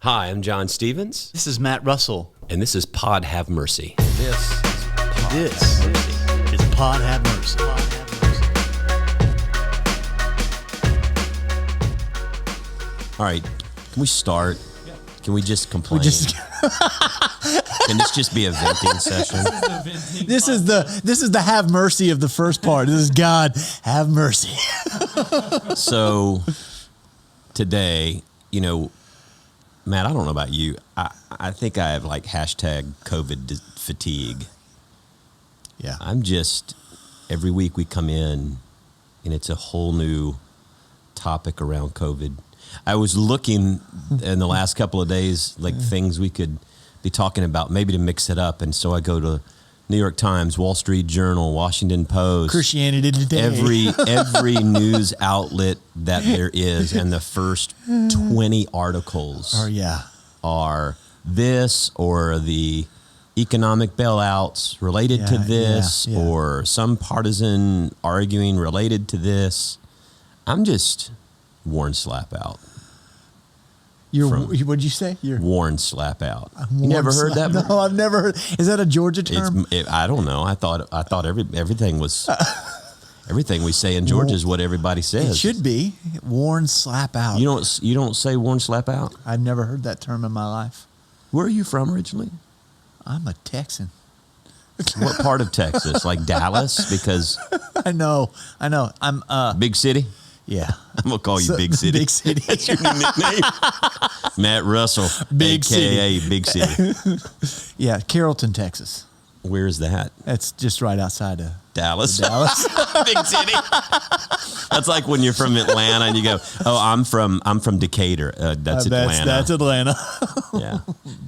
Hi, I'm John Stevens, This is Matt Russell. and this is Pod Have Mercy. This is Pod Have Mercy. All right, can we start? Can we just complain? Can this just be a venting session? This is the have mercy of the first part. This is God have mercy. So today, Matt, I don't know about you. I think I have like hashtag COVID fatigue. Yeah. I'm just, every week we come in and it's a whole new topic around COVID. I was looking in the last couple of days, like things we could be talking about, maybe to mix it up. And so I go to New York Times, Wall Street Journal, Washington Post, Christianity Today. every news outlet that there is, and the first 20 articles are this or the economic bailouts related to this or some partisan arguing related to this. I'm just worn slap out. What'd you say? Worn slap out. You never heard that? No, I've never heard. Is that a Georgia term? I don't know. I thought everything was everything we say in Georgia is what everybody says. It should be worn slap out. You don't say worn slap out? I've never heard that term in my life. Where are you from originally? I'm a Texan. What part of Texas? Like Dallas? Because I know. I'm big city? Yeah. I'm going to call you Big City. Big City. That's your new nickname. Matt Russell, Big a.k.a. Big City. Yeah, Carrollton, Texas. Where is that? That's just right outside of Dallas. Big City. That's like when you're from Atlanta and you go, "Oh, I'm from Decatur." That's Atlanta. That's Atlanta. Yeah.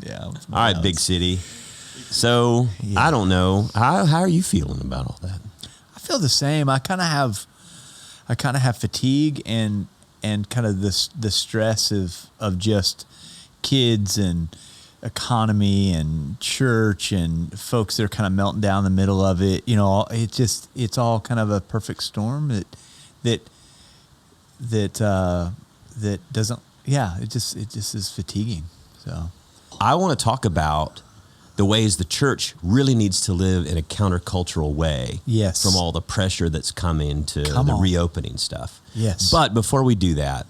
Yeah. All right, Big City. So I don't know. How are you feeling about all that? I feel the same. I kind of have fatigue and kind of the stress of just kids and economy and church and folks that are kind of melting down in the middle of it. It's all kind of a perfect storm that doesn't. Yeah, it just is fatiguing. So I want to talk about the ways the church really needs to live in a countercultural way. Yes. From all the pressure that's coming to the reopening stuff. Yes. But before we do that,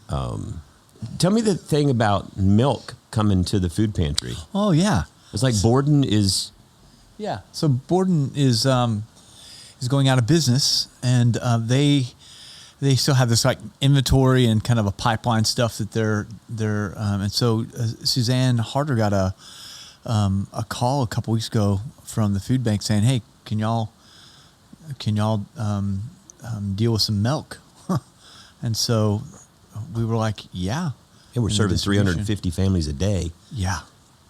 tell me the thing about milk coming to the food pantry. Oh yeah. It's like Borden is. Yeah. So Borden is going out of business, and they still have this like inventory and kind of a pipeline stuff that they're and so Suzanne Harder got a call a couple weeks ago from the food bank saying, "Hey, can y'all deal with some milk?" And so we were like, "Yeah." Yeah, we're serving 350 families a day. Yeah.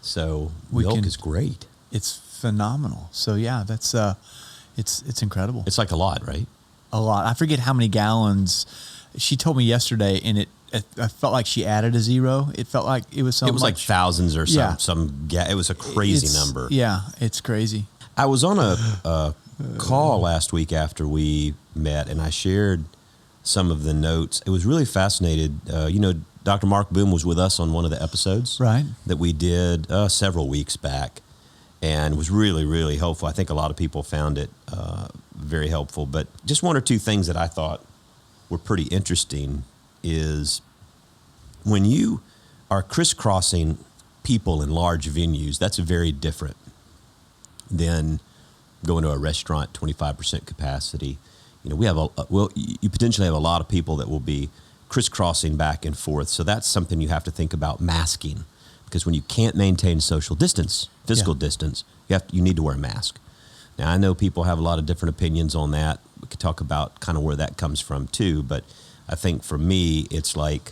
So milk is great. It's phenomenal. So yeah, that's it's incredible. It's like a lot, right? A lot. I forget how many gallons. She told me yesterday, and I felt like she added a zero. It felt like it was so. It was like thousands or some. It was a crazy number. Yeah, it's crazy. I was on a call last week after we met, and I shared some of the notes. It was really fascinated. Dr. Mark Boom was with us on one of the episodes that we did several weeks back, and was really, really helpful. I think a lot of people found it very helpful. But just one or two things that I thought were pretty interesting is when you are crisscrossing people in large venues, that's very different than going to a restaurant, 25% capacity. You potentially have a lot of people that will be crisscrossing back and forth. So that's something you have to think about masking, because when you can't maintain social distance, physical distance, you need to wear a mask. Now, I know people have a lot of different opinions on that. We could talk about kind of where that comes from too, but I think for me, it's like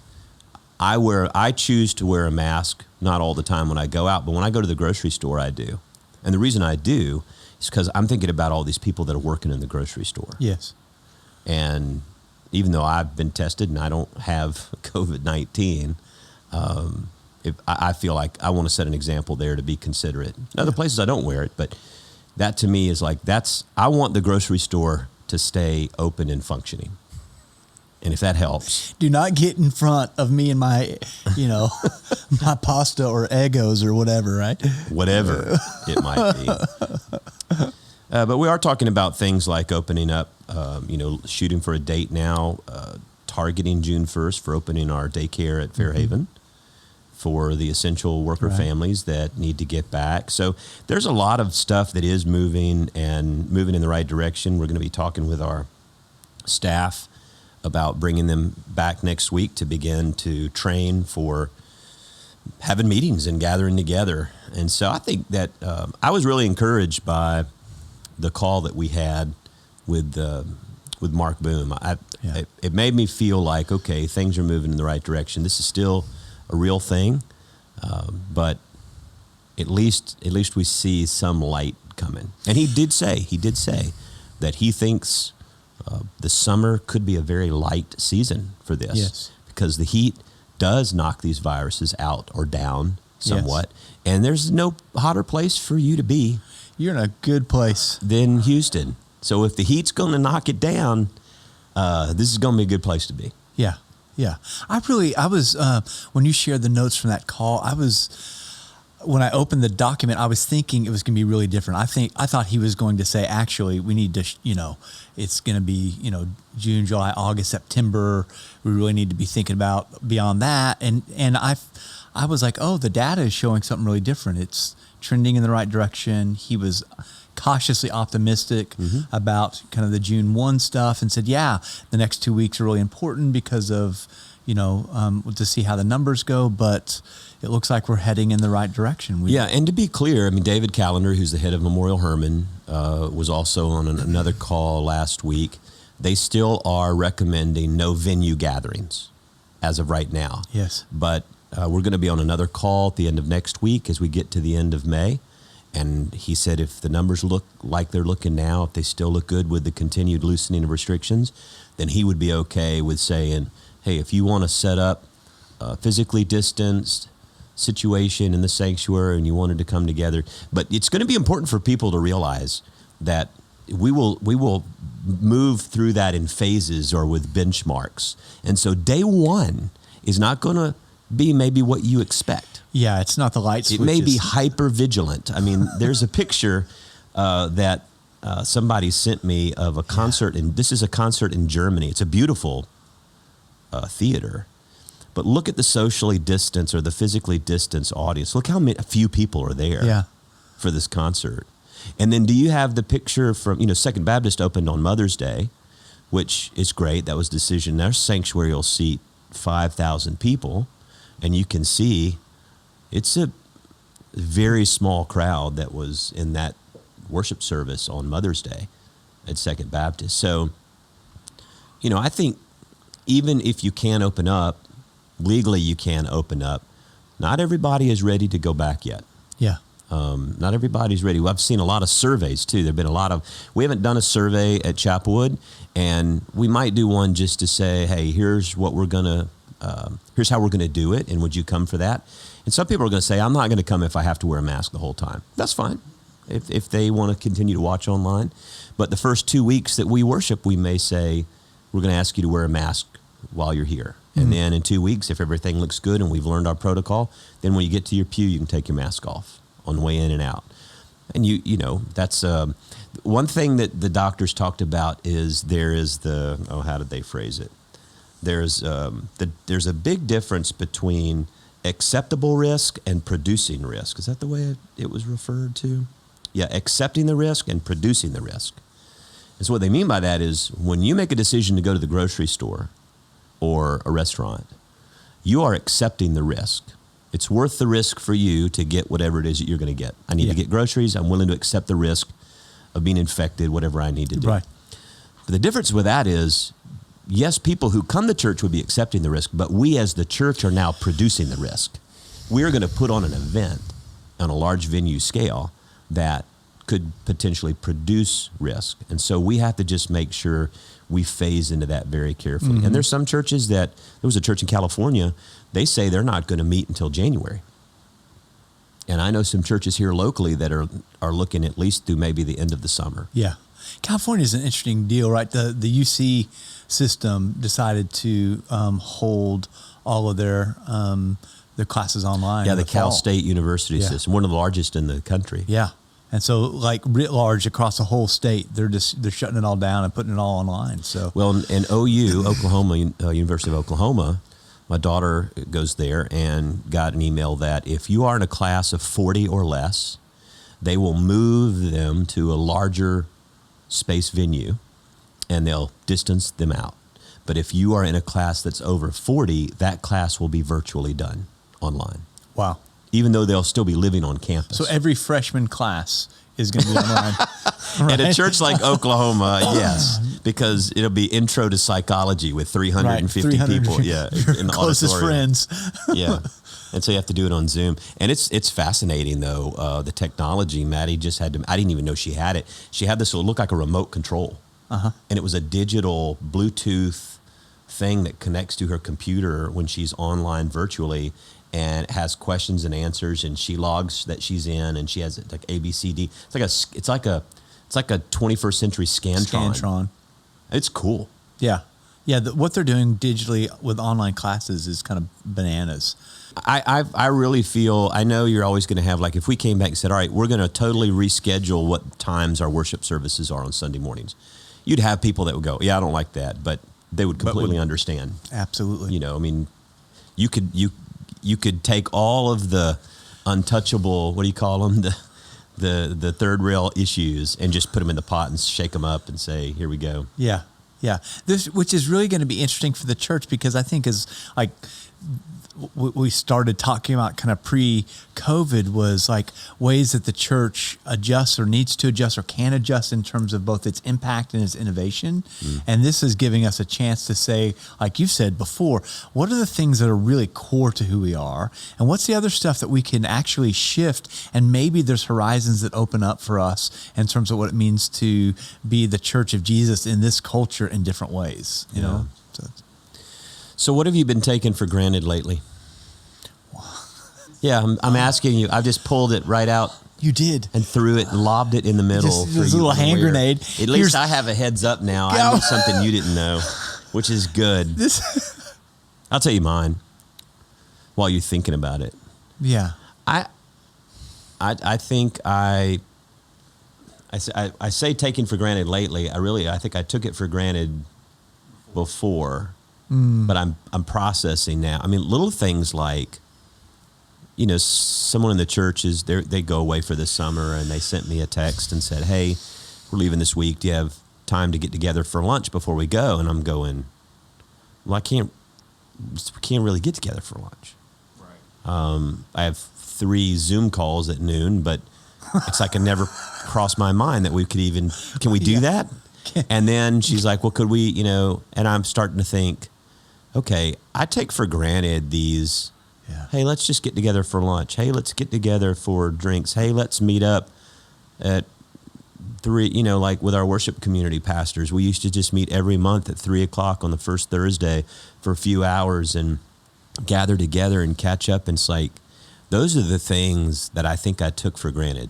I choose to wear a mask, not all the time when I go out, but when I go to the grocery store, I do. And the reason I do is because I'm thinking about all these people that are working in the grocery store. Yes. And even though I've been tested and I don't have COVID-19, I feel like I want to set an example there to be considerate. In other places I don't wear it, but that to me is like, I want the grocery store to stay open and functioning. And if that helps. Do not get in front of me and my, my pasta or Eggos or whatever, right? Whatever it might be. But we are talking about things like opening up, shooting for a date now, targeting June 1st for opening our daycare at Fairhaven for the essential worker families that need to get back. So there's a lot of stuff that is moving in the right direction. We're going to be talking with our staff about bringing them back next week to begin to train for having meetings and gathering together. And so I think that I was really encouraged by the call that we had with Mark Boom. It made me feel like, okay, things are moving in the right direction. This is still a real thing, but at least we see some light coming. And he did say that he thinks the summer could be a very light season for this because the heat does knock these viruses out or down somewhat. And there's no hotter place for you to be. You're in a good place than Houston. So if the heat's going to knock it down, this is going to be a good place to be. Yeah. Yeah. I was, when you shared the notes from that call, when I opened the document, I was thinking it was going to be really different. I thought he was going to say, actually, we need to, it's going to be, June, July, August, September. We really need to be thinking about beyond that. And I was like, oh, the data is showing something really different. It's trending in the right direction. He was cautiously optimistic about kind of the June 1 stuff and said, the next 2 weeks are really important because of, to see how the numbers go, but it looks like we're heading in the right direction. And to be clear, David Callender, who's the head of Memorial Hermann, was also on another call last week. They still are recommending no venue gatherings as of right now. Yes. But we're going to be on another call at the end of next week as we get to the end of May. And he said if the numbers look like they're looking now, if they still look good with the continued loosening of restrictions, then he would be okay with saying, hey, if you want to set up a physically distanced situation in the sanctuary and you wanted to come together. But it's going to be important for people to realize that we will move through that in phases or with benchmarks. And so day one is not going to be maybe what you expect. Yeah, it's not the light switches. It may be hyper vigilant. There's a picture that somebody sent me of a concert, and this is a concert in Germany. It's a beautiful theater, but look at the socially distanced or the physically distanced audience. Look how few people are there for this concert. And then do you have the picture from, Second Baptist opened on Mother's Day, which is great. That was decision. Their sanctuary will seat 5,000 people, and you can see it's a very small crowd that was in that worship service on Mother's Day at Second Baptist. So, I think even if you can open up, legally you can open up, not everybody is ready to go back yet. Yeah. Not everybody's ready. Well, I've seen a lot of surveys too. There've been we haven't done a survey at Chapelwood, and we might do one just to say, hey, here's how we're going to do it, and would you come for that? And some people are going to say, I'm not going to come if I have to wear a mask the whole time. That's fine if they want to continue to watch online. But the first 2 weeks that we worship, we may say, we're going to ask you to wear a mask while you're here. And then in 2 weeks, if everything looks good and we've learned our protocol, then when you get to your pew, you can take your mask off on the way in and out. And that's one thing that the doctors talked about is there is how did they phrase it? There's a big difference between acceptable risk and producing risk. Is that the way it was referred to? Yeah, accepting the risk and producing the risk. And so what they mean by that is when you make a decision to go to the grocery store or a restaurant, you are accepting the risk. It's worth the risk for you to get whatever it is that you're going to get. I need to get groceries. I'm willing to accept the risk of being infected, whatever I need to do. Right. But the difference with that is, yes, people who come to church would be accepting the risk, but we as the church are now producing the risk. We're going to put on an event on a large venue scale that could potentially produce risk. And so we have to just make sure we phase into that very carefully. And there's some churches there was a church in California, they say they're not going to meet until January. And I know some churches here locally that are looking at least through maybe the end of the summer. Yeah. California is an interesting deal, right? The UC system decided to hold all of their classes online. Yeah, the Cal State University system, one of the largest in the country. Yeah. And so, like writ large across the whole state, they're shutting it all down and putting it all online. So, well, in OU, Oklahoma, University of Oklahoma, my daughter goes there and got an email that if you are in a class of 40 or less, they will move them to a larger space venue, and they'll distance them out. But if you are in a class that's over 40, that class will be virtually done online. Wow. Even though they'll still be living on campus. So every freshman class is going to be online. Right? At a church like Oklahoma, yes, because it'll be intro to psychology with 350 people. Yeah, in the closest auditorium. Friends. Yeah, and so you have to do it on Zoom, and it's fascinating though. The technology, Maddie just had to. I didn't even know she had it. She had this. It looked like a remote control, and it was a digital Bluetooth thing that connects to her computer when she's online virtually. And it has questions and answers, and she logs that she's in, and she has like ABCD. It's like a 21st century Scantron. It's cool. Yeah, yeah. What they're doing digitally with online classes is kind of bananas. I really feel. I know you're always going to have, like, if we came back and said, all right, we're going to totally reschedule what times our worship services are on Sunday mornings. You'd have people that would go, yeah, I don't like that, but they would completely understand. Absolutely. You know, I mean, you could take all of the untouchable, what do you call them, the third rail issues, and just put them in the pot and shake them up and say, here we go. Yeah, yeah. Which is really going to be interesting for the church, because I think is like we started talking about kind of pre-COVID was like ways that the church adjusts or needs to adjust or can adjust in terms of both its impact and its innovation. And this is giving us a chance to say, like you've said before, what are the things that are really core to who we are? And what's the other stuff that we can actually shift? And maybe there's horizons that open up for us in terms of what it means to be the church of Jesus in this culture in different ways, you know? So what have you been taking for granted lately? Yeah, I'm asking you. I just pulled it right out. You did. And threw it and lobbed it in the middle. Just a little hand grenade. At least I have a heads up now. I know something you didn't know, which is good. I'll tell you mine while you're thinking about it. Yeah. I think I say taken for granted lately. I think I took it for granted before. But I'm processing now. I mean, little things like, you know, someone in the church they go away for the summer, and they sent me a text and said, hey, we're leaving this week. Do you have time to get together for lunch before we go? And I'm going, well, we can't really get together for lunch. Right. I have 3 Zoom calls at noon, but it's like it never crossed my mind that can we do that? And then she's like, well, could we, you know, and I'm starting to think, okay, I take for granted these, hey, let's just get together for lunch. Hey, let's get together for drinks. Hey, let's meet up at 3, you know, like with our worship community pastors. We used to just meet every month at 3:00 on the first Thursday for a few hours and gather together and catch up. And it's like, those are the things that I think I took for granted.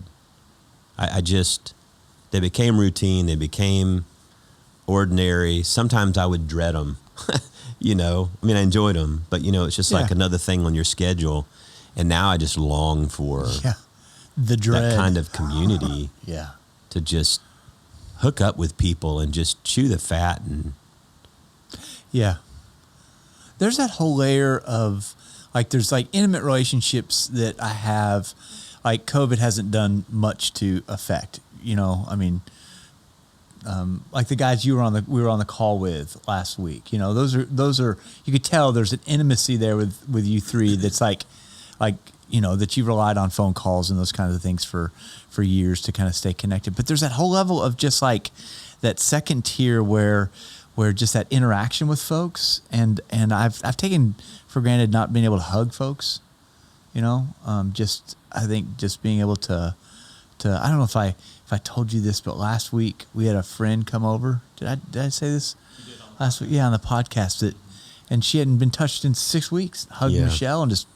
They became routine. They became ordinary. Sometimes I would dread them. You know, I mean, I enjoyed them, but, you know, it's just like another thing on your schedule. And now I just long for the dread, that kind of community to just hook up with people and just chew the fat. And there's that whole layer of, like, there's like intimate relationships that I have, like COVID hasn't done much to affect, you know, I mean, like the guys we were on the call with last week, you know, those are, you could tell there's an intimacy there with you 3 that's like, you know, that you've relied on phone calls and those kinds of things for years to kind of stay connected. But there's that whole level of just like that second tier where just that interaction with folks, and I've taken for granted not being able to hug folks, you know, I think just being able to I don't know if I told you this, but last week we had a friend come over. Did I say this last week? Yeah, on the podcast, and she hadn't been touched in 6 weeks. Hugged Michelle and just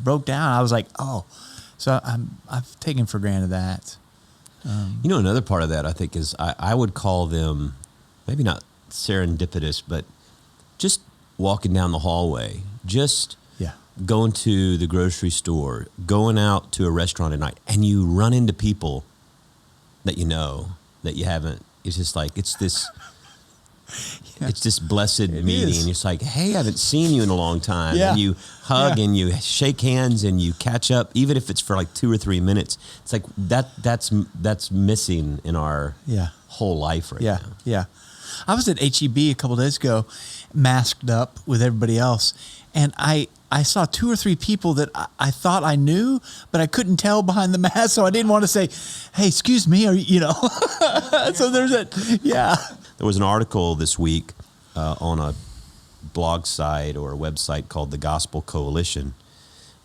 broke down. I was like, oh, so I've taken for granted that. Another part of that, I think, is I would call them maybe not serendipitous, but just walking down the hallway, just going to the grocery store, going out to a restaurant at night, and you run into people that that you haven't. It's just like, it's this blessed meeting. Is. And it's like, hey, I haven't seen you in a long time. Yeah. And you hug and you shake hands and you catch up, even if it's for like 2 or 3 minutes. It's like that's missing in our whole life right now. Yeah. I was at HEB a couple of days ago, masked up with everybody else, and I saw 2 or 3 people that I thought I knew, but I couldn't tell behind the mask, so I didn't want to say, hey, excuse me, or So there's There was an article this week on a blog site or a website called the Gospel Coalition,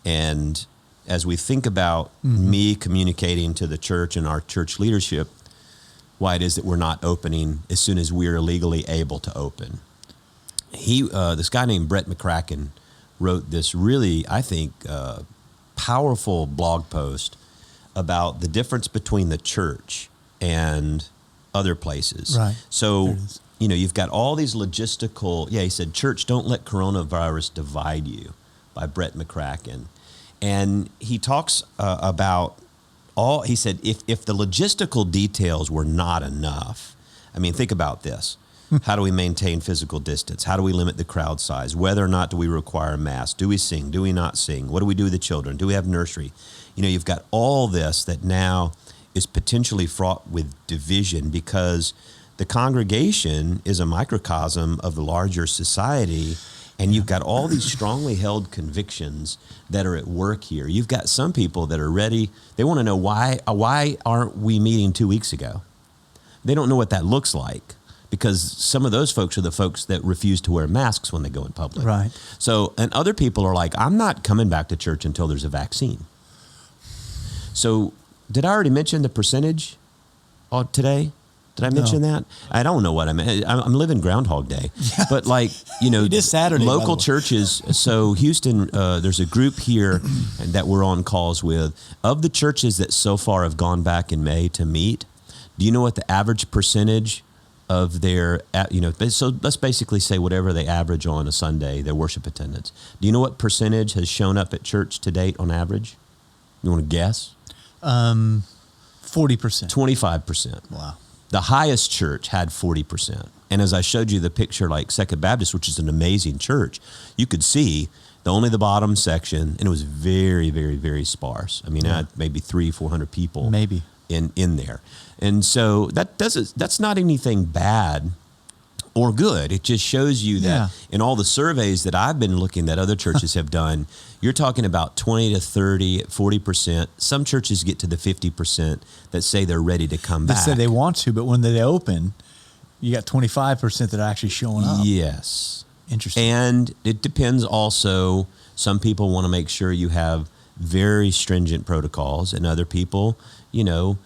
and as we think about me communicating to the church and our church leadership why it is that we're not opening as soon as we're legally able to open. This guy named Brett McCracken wrote this really, I think, powerful blog post about the difference between the church and other places. Right. So, you've got all these logistical, he said, Church, don't let coronavirus divide you, by Brett McCracken. And he talks about he said, if the logistical details were not enough, I mean, think about this. How do we maintain physical distance? How do we limit the crowd size? Whether or not do we require masks? Do we sing? Do we not sing? What do we do with the children? Do we have nursery? You've got all this that now is potentially fraught with division because the congregation is a microcosm of the larger society. And you've got all these strongly held convictions that are at work here. You've got some people that are ready. They want to know why aren't we meeting 2 weeks ago? They don't know what that looks like because some of those folks are the folks that refuse to wear masks when they go in public. Right. So, and other people are like, I'm not coming back to church until there's a vaccine. So, did I already mention the percentage today? Did I mention that? I don't know what I meant. I'm living Groundhog Day. Yeah. But it is Saturday, local churches. So Houston, there's a group here that we're on calls with. Of the churches that so far have gone back in May to meet, do you know what the average percentage of their, so let's basically say whatever they average on a Sunday, their worship attendance. Do you know what percentage has shown up at church to date on average? You want to guess? 40%. 25%. Wow. The highest church had 40%. And as I showed you the picture, like Second Baptist, which is an amazing church, you could see only the bottom section, and it was very, very, very sparse. I mean, I had maybe 300-400 people maybe in there. And so that's not anything bad or good. It just shows you that in all the surveys that I've been looking that other churches have done, you're talking about 20 to 30, 40%. Some churches get to the 50% that say they're ready to come back. They say they want to, but when they open, you got 25% that are actually showing up. Yes. Interesting. And it depends also. Some people want to make sure you have very stringent protocols, and other people, they don't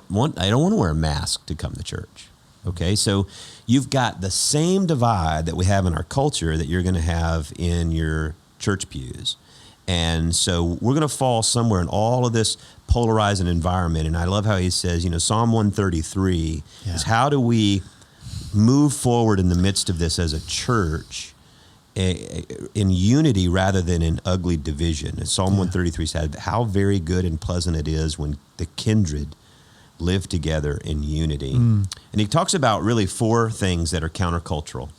want to wear a mask to come to church. Okay, so you've got the same divide that we have in our culture that you're going to have in your church pews. And so we're going to fall somewhere in all of this polarizing environment. And I love how he says, Psalm 133 is how do we move forward in the midst of this as a church in unity rather than in ugly division. And Psalm 133 said, how very good and pleasant it is when the kindred live together in unity. And he talks about really 4 things that are countercultural.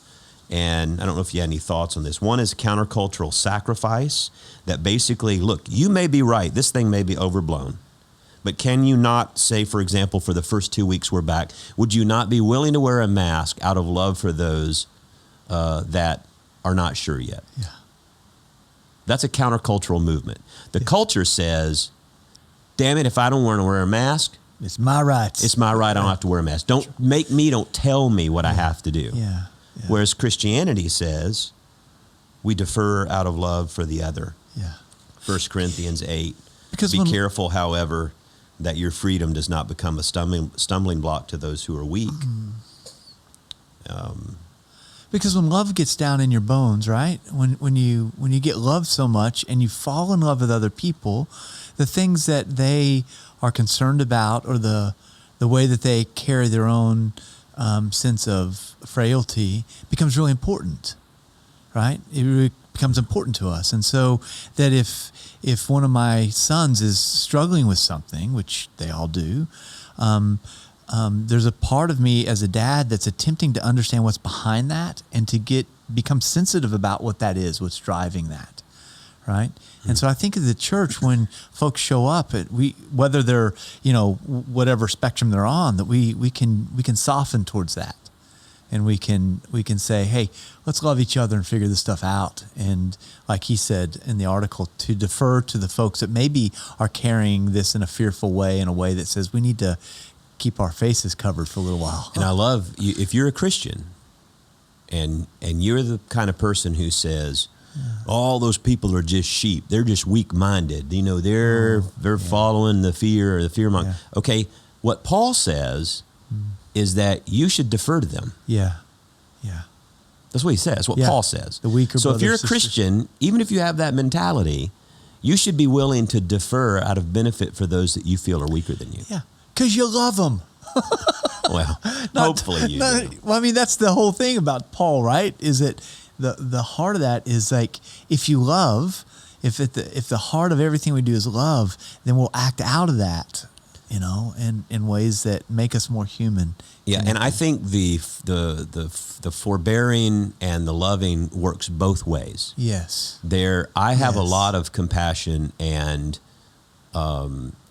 And I don't know if you had any thoughts on this. One is countercultural sacrifice, that basically, look, you may be right. This thing may be overblown. But can you not say, for example, for the first 2 weeks we're back, would you not be willing to wear a mask out of love for those that are not sure yet? Yeah. That's a countercultural movement. The culture says, damn it, if I don't want to wear a mask, it's my rights. It's my right. I don't have to wear a mask. Don't tell me what I have to do. Yeah. Whereas Christianity says we defer out of love for the other. Yeah. 1 Corinthians 8. Because be careful, however, that your freedom does not become a stumbling block to those who are weak. Because when love gets down in your bones, right? When you get loved so much and you fall in love with other people, the things that they are concerned about, or the way that they carry their own sense of frailty becomes really important, right? It really becomes important to us. And so that if one of my sons is struggling with something, which they all do, there's a part of me as a dad that's attempting to understand what's behind that and to become sensitive about what that is, what's driving that, right? And so I think of the church, when folks show up, whether they're, whatever spectrum they're on, that we can soften towards that. And we can say, hey, let's love each other and figure this stuff out. And like he said in the article, to defer to the folks that maybe are carrying this in a fearful way, in a way that says we need to keep our faces covered for a little while. And I love, if you're a Christian and you're the kind of person who says, all those people are just sheep, they're just weak-minded, they're following the fear-mongering. Yeah. Okay, what Paul says is that you should defer to them. Yeah. That's what he says. That's what Paul says. The weaker so if you're a sisters. Christian, even if you have that mentality, you should be willing to defer out of benefit for those that you feel are weaker than you. Yeah, because you love them. Well, hopefully you do. Well, I mean, that's the whole thing about Paul, right? Is that the heart of that is like, if you love, if the heart of everything we do is love, then we'll act out of that, in ways that make us more human. Yeah, and I think the forbearing and the loving works both ways. Yes. I have a lot of compassion and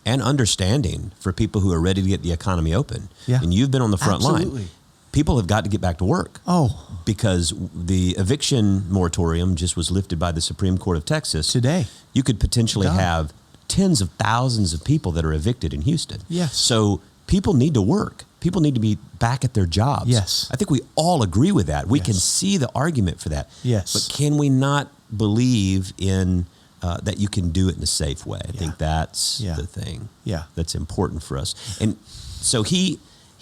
understanding for people who are ready to get the economy open. Yeah. And you've been on the front line. People have got to get back to work. Oh. Because the eviction moratorium just was lifted by the Supreme Court of Texas. Today. You could potentially have tens of thousands of people that are evicted in Houston. Yes. So people need to work. People need to be back at their jobs. Yes. I think we all agree with that. We can see the argument for that. Yes. But can we not believe in that you can do it in a safe way? I think that's the thing that's important for us. And so he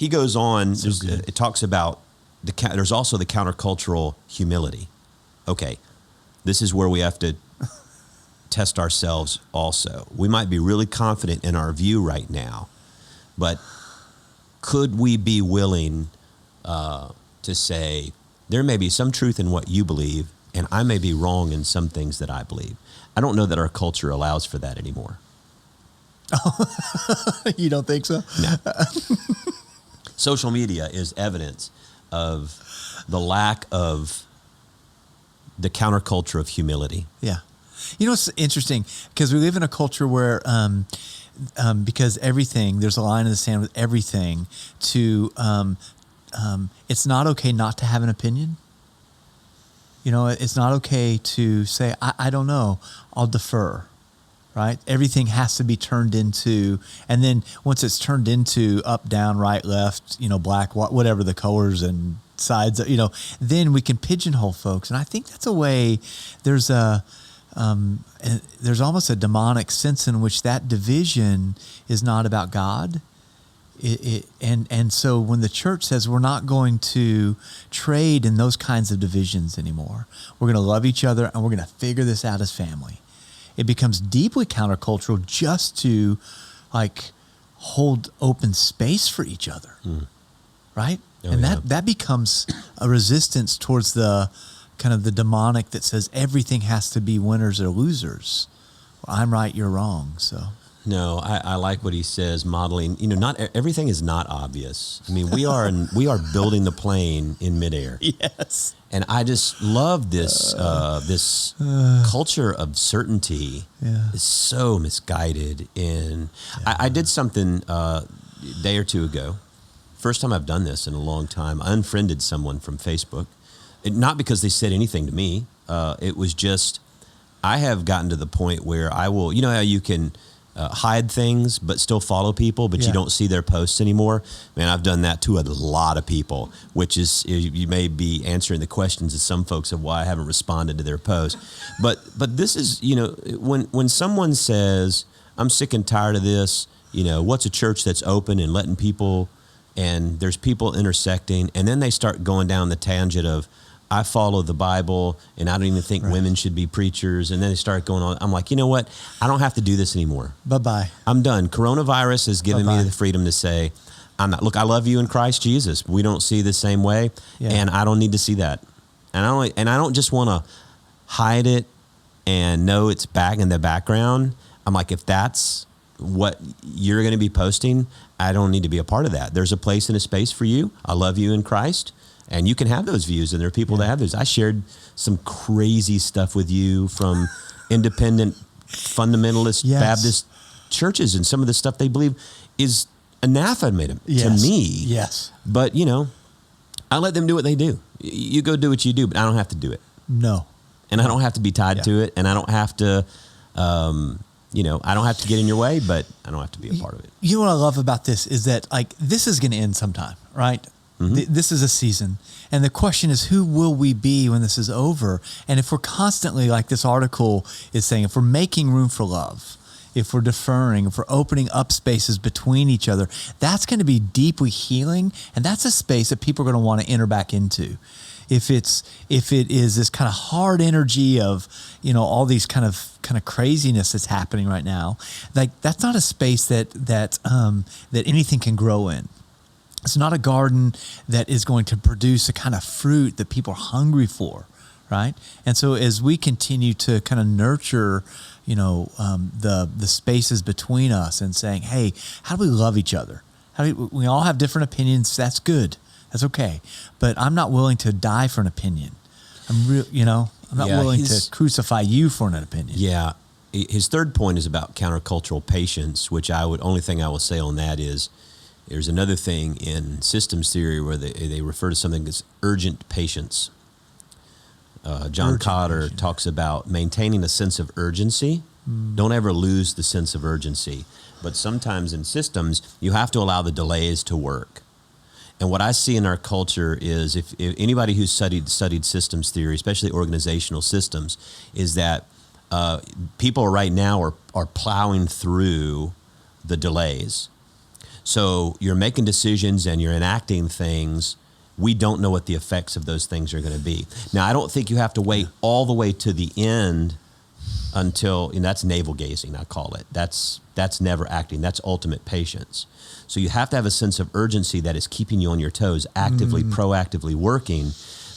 goes on, it talks about, there's also the countercultural humility. Okay, this is where we have to test ourselves also. We might be really confident in our view right now, but could we be willing to say, there may be some truth in what you believe, and I may be wrong in some things that I believe. I don't know that our culture allows for that anymore. You don't think so? No. Social media is evidence of the lack of the counterculture of humility. Yeah. It's interesting because we live in a culture where, because everything, there's a line in the sand with everything it's not okay not to have an opinion. It's not okay to say, I don't know, I'll defer, right? Everything has to be turned into, and then once it's turned into up, down, right, left, black, whatever the colors and sides, then we can pigeonhole folks. And I think that's a way, there's almost a demonic sense in which that division is not about God. And so when the church says we're not going to trade in those kinds of divisions anymore, we're going to love each other and we're going to figure this out as family, it becomes deeply countercultural just to hold open space for each other, right? Oh, and that becomes a resistance towards the kind of the demonic that says everything has to be winners or losers. Well, I'm right, you're wrong. So. No, I like what he says, modeling, not everything is not obvious. I mean, we are building the plane in midair. Yes. And I just love this culture of certainty is so misguided. I did something a day or two ago. First time I've done this in a long time. I unfriended someone from Facebook. Not because they said anything to me. It was just, I have gotten to the point where I will, how you can hide things but still follow people, but you don't see their posts anymore. Man, I've done that to a lot of people, which is, you may be answering the questions of some folks of why I haven't responded to their posts. But this is, when someone says, I'm sick and tired of this, what's a church that's open and letting people, and there's people intersecting, and then they start going down the tangent of, I follow the Bible, and I don't even think women should be preachers. And then they start going on. I'm like, you know what? I don't have to do this anymore. Bye-bye. I'm done. Coronavirus has given me the freedom to say, I'm not. Look, I love you in Christ Jesus. We don't see the same way, and I don't need to see that. And I don't just want to hide it and know it's back in the background. I'm like, if that's what you're going to be posting, I don't need to be a part of that. There's a place and a space for you. I love you in Christ, and you can have those views, and there are people that have those. I shared some crazy stuff with you from independent fundamentalist Baptist churches, and some of the stuff they believe is anathema to me. Yes. But, I let them do what they do. You go do what you do, but I don't have to do it. No. And I don't have to be tied to it, and I don't have to, I don't have to get in your way, but I don't have to be a part of it. You know what I love about this is that, like, this is going to end sometime, right? Mm-hmm. This is a season. And the question is, who will we be when this is over? And if we're constantly, like this article is saying, if we're making room for love, if we're deferring, if we're opening up spaces between each other, that's going to be deeply healing. And that's a space that people are going to want to enter back into. If it is this kind of hard energy of, all these kind of craziness that's happening right now, like that's not a space that anything can grow in. It's not a garden that is going to produce a kind of fruit that people are hungry for, right? And so as we continue to kind of nurture, the spaces between us and saying, hey, how do we love each other? We all have different opinions. That's good. That's okay. But I'm not willing to die for an opinion. I'm not willing to crucify you for an opinion. Yeah. His third point is about countercultural patience, which only thing I will say on that is there's another thing in systems theory where they refer to something as urgent patience. John Cotter talks about maintaining a sense of urgency. Don't ever lose the sense of urgency. But sometimes in systems, you have to allow the delays to work. And what I see in our culture is if anybody who's studied systems theory, especially organizational systems, is that people right now are plowing through the delays. So you're making decisions and you're enacting things. We don't know what the effects of those things are going to be. Now, I don't think you have to wait all the way to the end until, and that's navel gazing, I call it. That's never acting. That's ultimate patience. So you have to have a sense of urgency that is keeping you on your toes, actively, proactively working.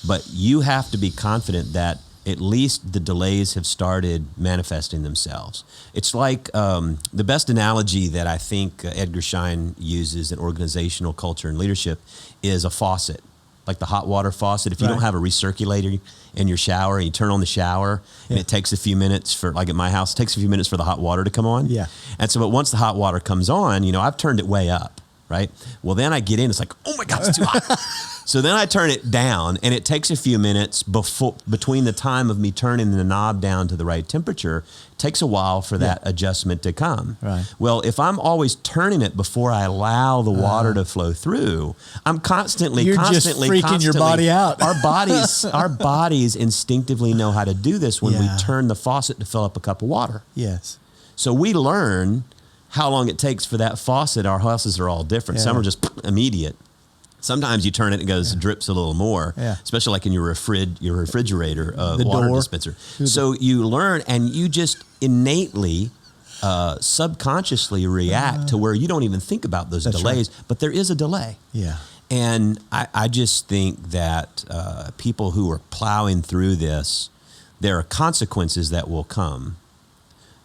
But you have to be confident that at least the delays have started manifesting themselves. It's like the best analogy that I think Edgar Schein uses in organizational culture and leadership is a faucet, like the hot water faucet. If you don't have a recirculator in your shower and you turn on the shower and it takes a few minutes for, like at my house, it takes a few minutes for the hot water to come on. Yeah. And so, but once the hot water comes on, I've turned it way up, right? Well, then I get in, it's like, oh my God, it's too hot. So then I turn it down, and it takes a few minutes between the time of me turning the knob down to the right temperature. It takes a while for that adjustment to come. Right. Well, if I'm always turning it before I allow the water to flow through, I'm constantly freaking your body out. Our bodies instinctively know how to do this when we turn the faucet to fill up a cup of water. Yes. So we learn how long it takes for that faucet. Our houses are all different. Some are just immediate. Sometimes you turn it and it goes drips a little more, especially like in your refrigerator water dispenser. So you learn, and you just innately, subconsciously react to where you don't even think about those delays, but there is a delay. Yeah. And I just think that people who are plowing through this, there are consequences that will come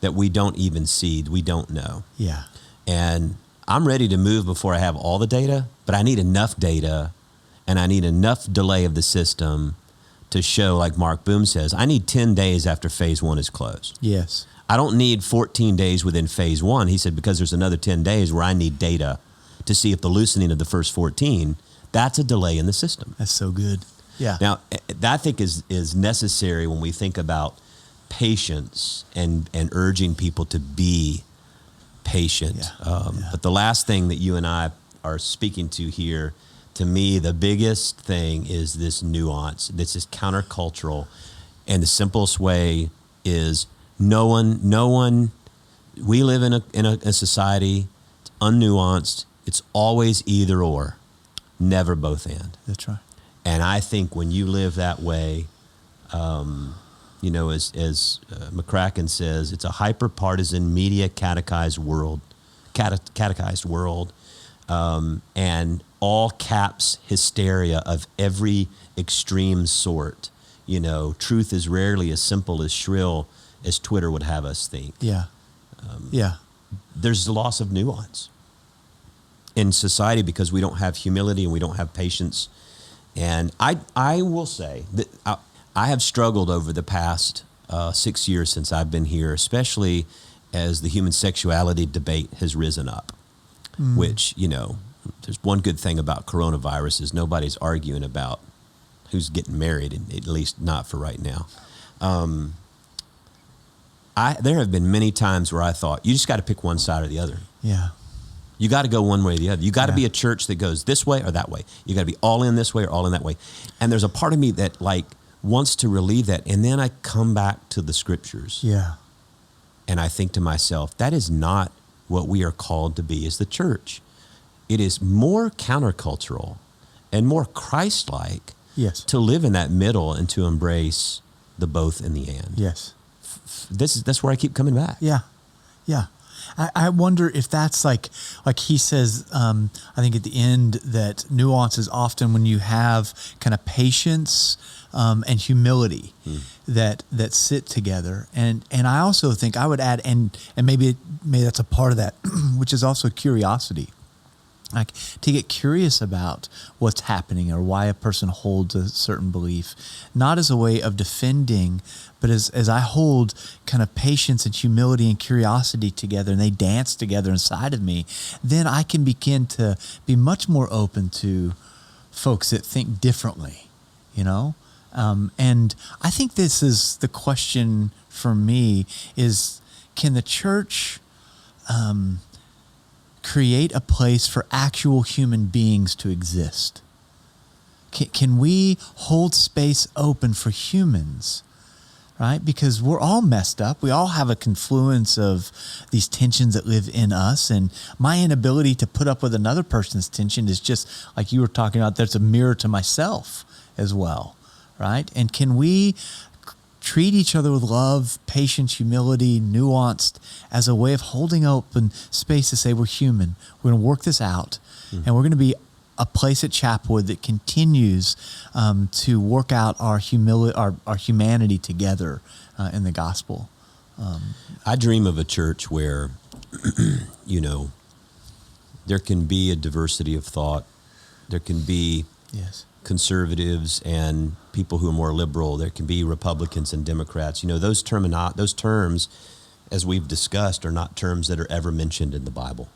that we don't even see, we don't know. Yeah. And I'm ready to move before I have all the data, but I need enough data and I need enough delay of the system to show, like Mark Boom says, I need 10 days after phase 1 is closed. Yes. I don't need 14 days within phase 1. He said, because there's another 10 days where I need data to see if the loosening of the first 14, that's a delay in the system. That's so good. Yeah. Now, that I think is necessary when we think about patience and urging people to be patient. But the last thing that you and I are speaking to here, to me, the biggest thing is this nuance. This is countercultural. And the simplest way is no one, we live in a society, it's unnuanced. It's always either or, never both and. That's right. And I think when you live that way, you know, as McCracken says, it's a hyper-partisan, media catechized world, and all caps hysteria of every extreme sort. You know, truth is rarely as simple as shrill as Twitter would have us think. Yeah. There's a loss of nuance in society because we don't have humility and we don't have patience. And I will say that I have struggled over the past 6 years since I've been here, especially as the human sexuality debate has risen up, which, you know, there's one good thing about coronavirus is nobody's arguing about who's getting married, at least not for right now. There have been many times where I thought, you just got to pick one side or the other. Yeah. You got to go one way or the other. You got to be a church that goes this way or that way. You got to be all in this way or all in that way. And there's a part of me that like wants to relieve that. And then I come back to the scriptures. Yeah. And I think to myself, that is not what we are called to be as the church. It is more countercultural and more Christ-like to live in that middle and to embrace the both and the and. Yes. That's where I keep coming back. Yeah. I wonder if that's like he says, I think at the end that nuance is often when you have kind of patience and humility that sit together. And I also think I would add, and maybe that's a part of that, which is also curiosity. Like to get curious about what's happening or why a person holds a certain belief, not as a way of defending, but as I hold kind of patience and humility and curiosity together and they dance together inside of me, then I can begin to be much more open to folks that think differently, you know? And I think this is the question for me is, can the church create a place for actual human beings to exist? Can we hold space open for humans, right? Because we're all messed up. We all have a confluence of these tensions that live in us. And my inability to put up with another person's tension is just like you were talking about, that's a mirror to myself as well, right? And can we treat each other with love, patience, humility, nuanced as a way of holding open space to say we're human. We're going to work this out, and we're going to be a place at Chapelwood that continues to work out our humanity together in the gospel. I dream of a church where, you know, there can be a diversity of thought. There can be conservatives and people who are more liberal. There can be Republicans and Democrats. You know, those terms, as we've discussed, are not terms that are ever mentioned in the Bible.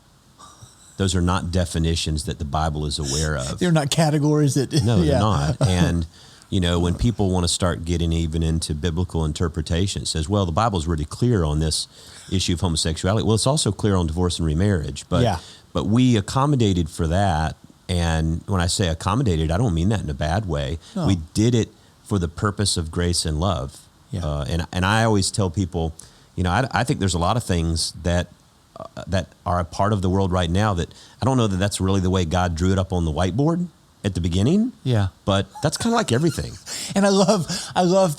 Those are not definitions that the Bible is aware of. They're not categories that... No, they're not. And, you know, when people want to start getting even into biblical interpretation, it says, well, the Bible's really clear on this issue of homosexuality. Well, it's also clear on divorce and remarriage. But we accommodated for that. And when I say accommodated, I don't mean that in a bad way. No. We did it for the purpose of grace and love. Yeah. And I always tell people, you know, I think there's a lot of things that are a part of the world right now that I don't know that that's really the way God drew it up on the whiteboard at the beginning. Yeah. But that's kind of like everything. And I love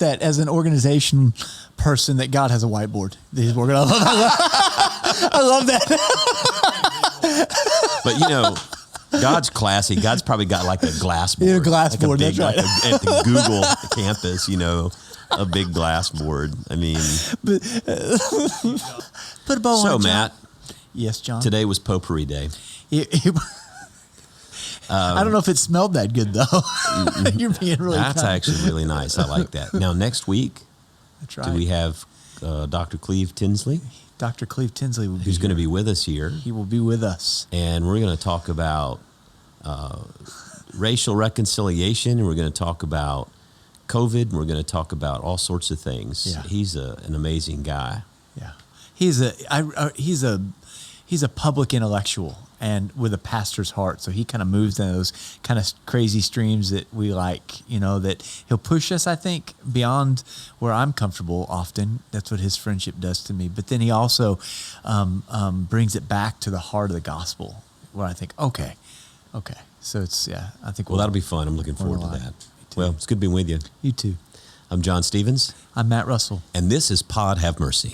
that as an organization person that God has a whiteboard that he's working on. I love that. But, you know, God's classy. God's probably got like a glass board. Yeah, glass board, that's right. At the Google campus, you know, a big glass board. I mean. Put a bow on it, John. Matt. Yes, John. Today was potpourri day. I don't know if it smelled that good, though. You're being really That's actually really nice. I like that. Now, next week, that's right. Do we have Dr. Cleve Tinsley? Dr. Cleve Tinsley will be who's going to be with us here. He will be with us. And we're going to talk about racial reconciliation, and we're going to talk about COVID, and we're going to talk about all sorts of things. Yeah. He's an amazing guy. Yeah. He's a public intellectual and with a pastor's heart. So he kind of moves in those kind of crazy streams that we like, you know, that he'll push us, I think, beyond where I'm comfortable often. That's what his friendship does to me. But then he also brings it back to the heart of the gospel where I think, okay, So it's, I think well, that'll be fun. I'm looking forward to that. Well, it's good being with you. You too. I'm John Stevens. I'm Matt Russell. And this is Pod Have Mercy.